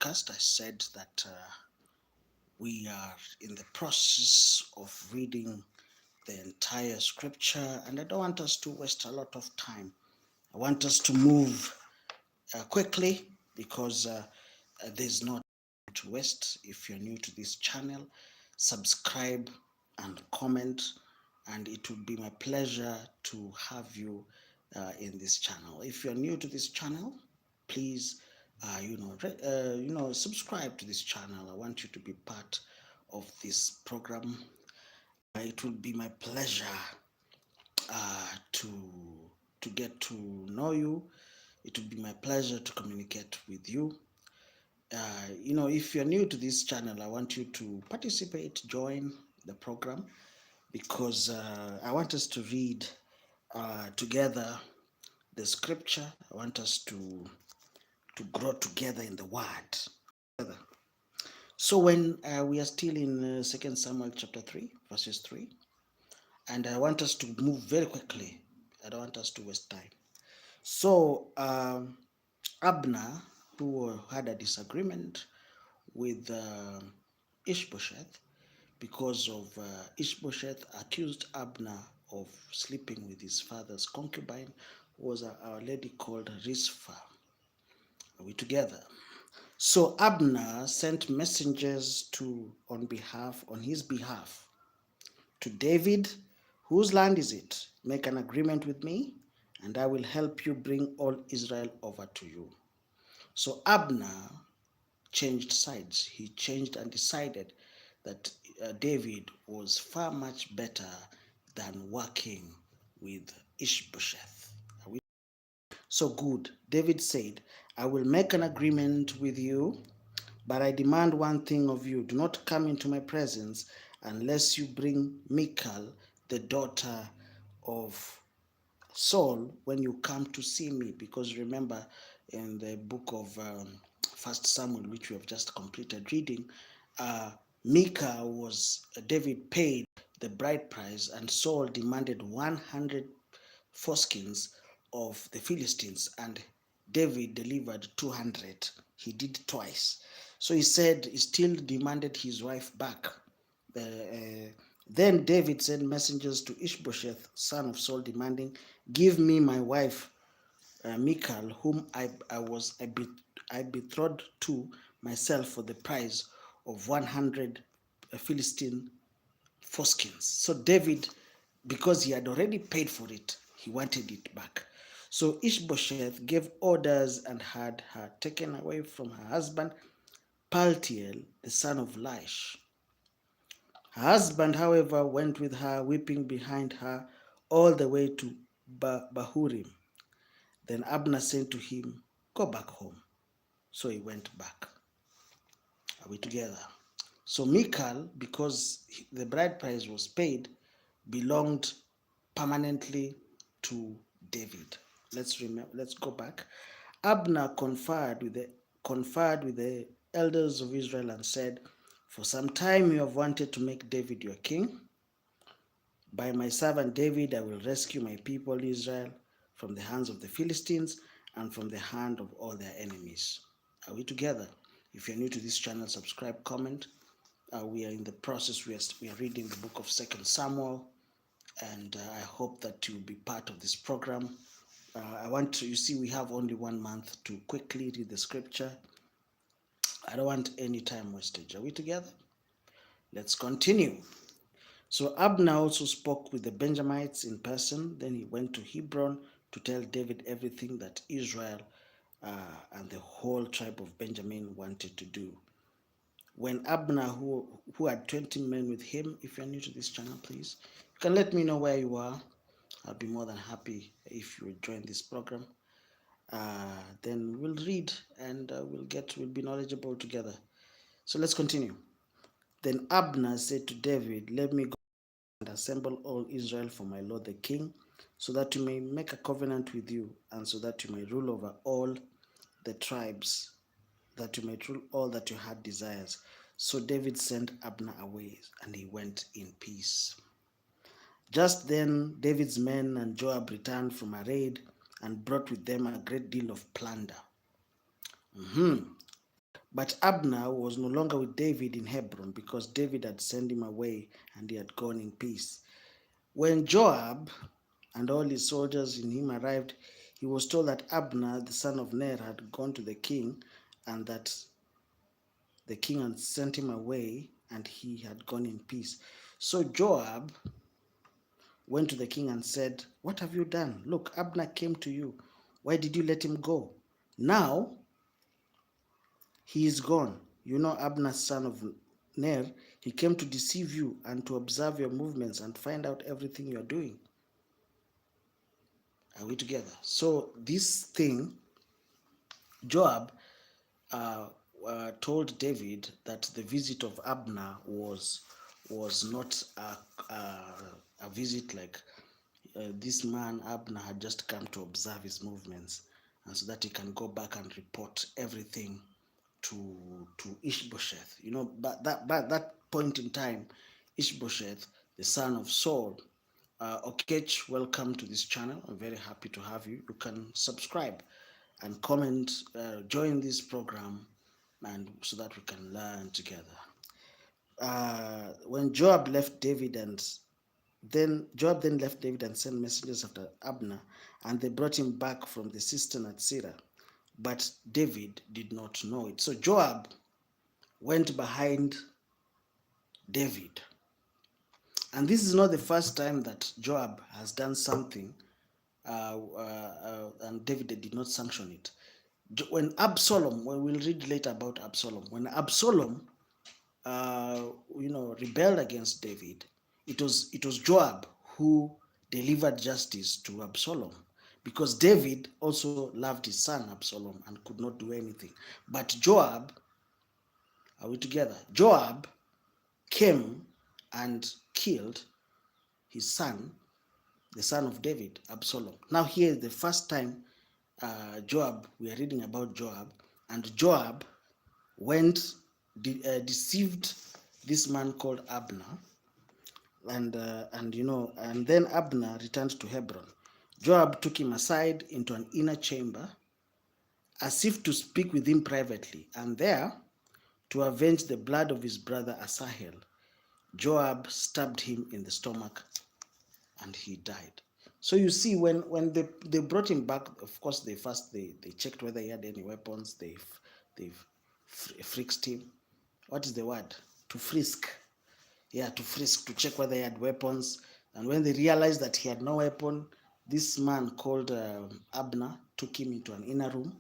podcast, I said that we are in the process of reading the entire scripture, and I don't want us to waste a lot of time. I want us to move quickly because there's no time to waste. If you're new to this channel, subscribe and comment, and it would be my pleasure to have you in this channel. If you're new to this channel, please subscribe to this channel. I want you to be part of this program. It will be my pleasure to get to know you. It will be my pleasure to communicate with you. If you're new to this channel, I want you to participate, join the program, because I want us to read together the scripture. I want us to grow together in the word. So when we are still in 2 Samuel chapter 3, verses 3, and I want us to move very quickly. I don't want us to waste time. So Abner, who had a disagreement with Ishbosheth, because of Ishbosheth accused Abner of sleeping with his father's concubine, was a lady called Rizpah. Are we together? So Abner sent messengers on his behalf to David. Whose land is it? Make an agreement with me, and I will help you bring all Israel over to you. So Abner changed sides. He changed and decided that David was far much better than working with Ishbosheth. So good. David said, I will make an agreement with you, but I demand one thing of you. Do not come into my presence unless you bring Michal, the daughter of Saul, when you come to see me. Because remember, in the book of 1 Samuel, which we have just completed reading, Michal was David paid the bride price, and Saul demanded 100 foreskins of the Philistines, and David delivered 200. He did twice. So he said he still demanded his wife back. Then David sent messengers to Ishbosheth, son of Saul, demanding, give me my wife Michal, whom I betrothed to myself for the price of 100 Philistine foreskins. So David, because he had already paid for it, he wanted it back. So Ishbosheth gave orders and had her taken away from her husband, Paltiel, the son of Laish. Her husband, however, went with her, weeping behind her, all the way to Bahurim. Then Abner said to him, go back home. So he went back. Are we together? So Michal, because the bride price was paid, belonged permanently to David. Let's go back. Abner conferred with the elders of Israel and said, for some time you have wanted to make David your king. By my servant David, I will rescue my people Israel from the hands of the Philistines and from the hand of all their enemies. Are we together? If you're new to this channel, subscribe, comment. We are in the process. We are reading the book of 2 Samuel, and I hope that you'll be part of this program. You see, we have only 1 month to quickly read the scripture. I don't want any time wastage. Are we together? Let's continue. So Abner also spoke with the Benjamites in person. Then he went to Hebron to tell David everything that Israel and the whole tribe of Benjamin wanted to do. When Abner, who had 20 men with him, if you're new to this channel, please, you can let me know where you are. I'll be more than happy if you would join this program. Then we'll read and we'll be knowledgeable together. So let's continue. Then Abner said to David, let me go and assemble all Israel for my lord the king, so that you may make a covenant with you, and so that you may rule over all the tribes, that you may rule all that your heart desires. So David sent Abner away, and he went in peace. Just then David's men and Joab returned from a raid and brought with them a great deal of plunder. But Abner was no longer with David in Hebron because David had sent him away and he had gone in peace. When Joab and all his soldiers in him arrived, he was told that Abner, the son of Ner, had gone to the king and that the king had sent him away and he had gone in peace. So Joab went to the king and said, "What have you done? Look, Abner came to you. Why did you let him go? Now he is gone. You know Abner, son of Ner, he came to deceive you and to observe your movements and find out everything you're doing." Are we together? So this thing, Joab uh, told David that the visit of Abner was not a visit like this man Abner had just come to observe his movements, and so that he can go back and report everything to Ishbosheth. You know, but that point in time, Ishbosheth, the son of Saul, Okech, welcome to this channel. I'm very happy to have you. You can subscribe and comment, join this program, and so that we can learn together. When Joab left David and then Joab then left David and sent messengers after Abner, and they brought him back from the cistern at Sirah. But David did not know it. So Joab went behind David. And this is not the first time that Joab has done something and David did not sanction it. When Absalom, when we'll read later about Absalom, when Absalom, rebelled against David, it was Joab who delivered justice to Absalom, because David also loved his son Absalom and could not do anything. But Joab, are we together? Joab came and killed his son, the son of David, Absalom. Now here is the first time Joab, we are reading about Joab, and Joab went, deceived this man called Abner, and then Abner returned to Hebron. Joab took him aside into an inner chamber as if to speak with him privately, and there, to avenge the blood of his brother Asahel, Joab stabbed him in the stomach and he died. So you see, when they brought him back, of course, they checked whether he had any weapons. They frisked him. What is the word? To frisk. Yeah, to frisk, to check whether he had weapons. And when they realized that he had no weapon, this man called Abner took him into an inner room,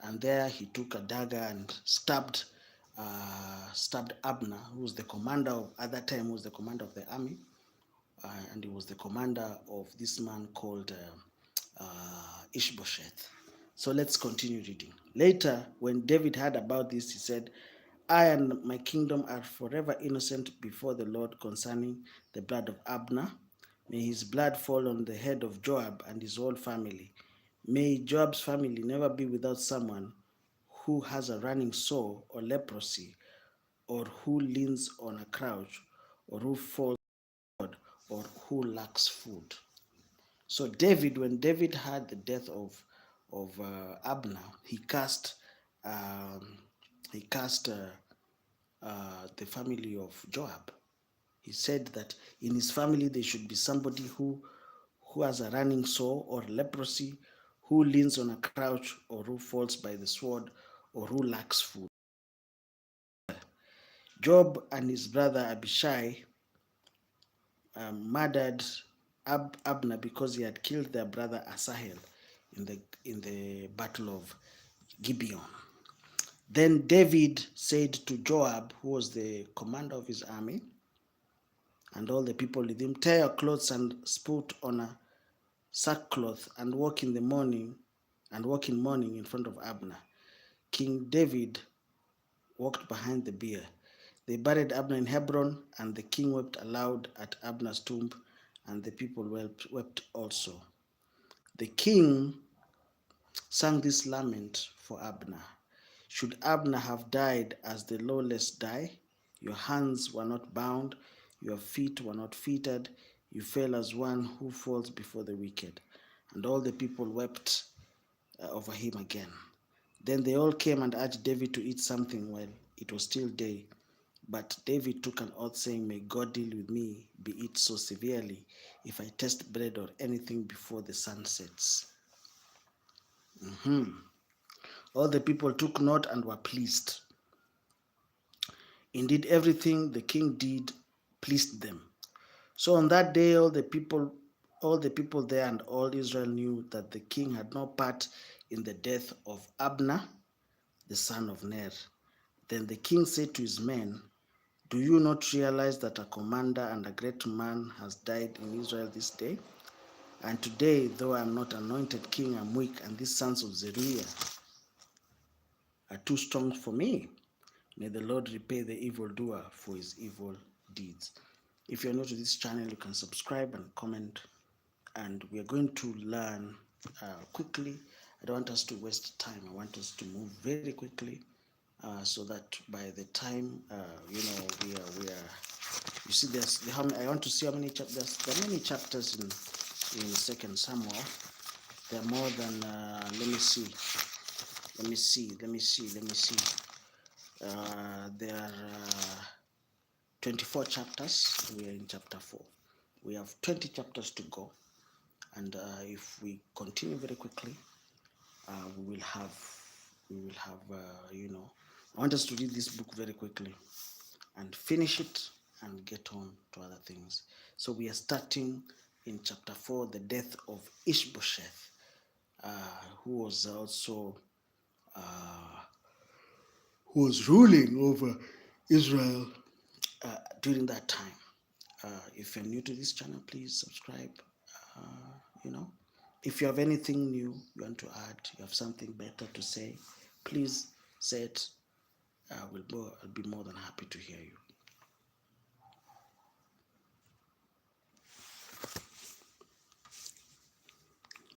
and there he took a dagger and stabbed Abner, who was the commander of, at that time, who was the commander of the army, and he was the commander of this man called Ishbosheth. So let's continue reading. Later, when David heard about this, he said, "I and my kingdom are forever innocent before the Lord concerning the blood of Abner. May his blood fall on the head of Joab and his whole family. May Joab's family never be without someone who has a running sore or leprosy, or who leans on a crouch, or who falls, or who lacks food." So David, when David heard the death of Abner, um, he cast the family of Joab. He said that in his family there should be somebody who has a running sore or leprosy, who leans on a crouch, or who falls by the sword, or who lacks food. Joab and his brother Abishai murdered Abner because he had killed their brother Asahel in the battle of Gibeon. Then David said to Joab, who was the commander of his army, and all the people with him, "Tear your clothes and put on a sackcloth and walk in mourning in front of Abner." King David walked behind the bier. They buried Abner in Hebron, and the king wept aloud at Abner's tomb, and the people wept also. The king sang this lament for Abner. "Should Abner have died as the lawless die? Your hands were not bound, your feet were not fettered. You fell as one who falls before the wicked." And all the people wept over him again. Then they all came and urged David to eat something while it was still day. But David took an oath, saying, May God deal with me, be it so severely, if I taste bread or anything before the sun sets. All the people took note and were pleased. Indeed, everything the king did pleased them. So on that day, all the people there and all Israel knew that the king had no part in the death of Abner, the son of Ner. Then the king said to his men, Do you not realize that a commander and a great man has died in Israel this day? And today, though I am not anointed king, I am weak, and these sons of Zeruiah are too strong for me. May the Lord repay the evildoer for his evil deeds. If you're new to this channel, you can subscribe and comment. And we are going to learn quickly. I don't want us to waste time. I want us to move very quickly so that by the time we are. You see, I want to see how many chapters. There are many chapters in Second Samuel. There are more than. Let me see. There are 24 chapters. We are in chapter 4. We have 20 chapters to go, and if we continue very quickly, we will have. I want us to read this book very quickly and finish it and get on to other things. So we are starting in chapter 4, the death of Ishbosheth, who was also who was ruling over Israel during that time. If you're new to this channel, please subscribe. If you have anything new you want to add, you have something better to say, please say it. I'll be more than happy to hear you.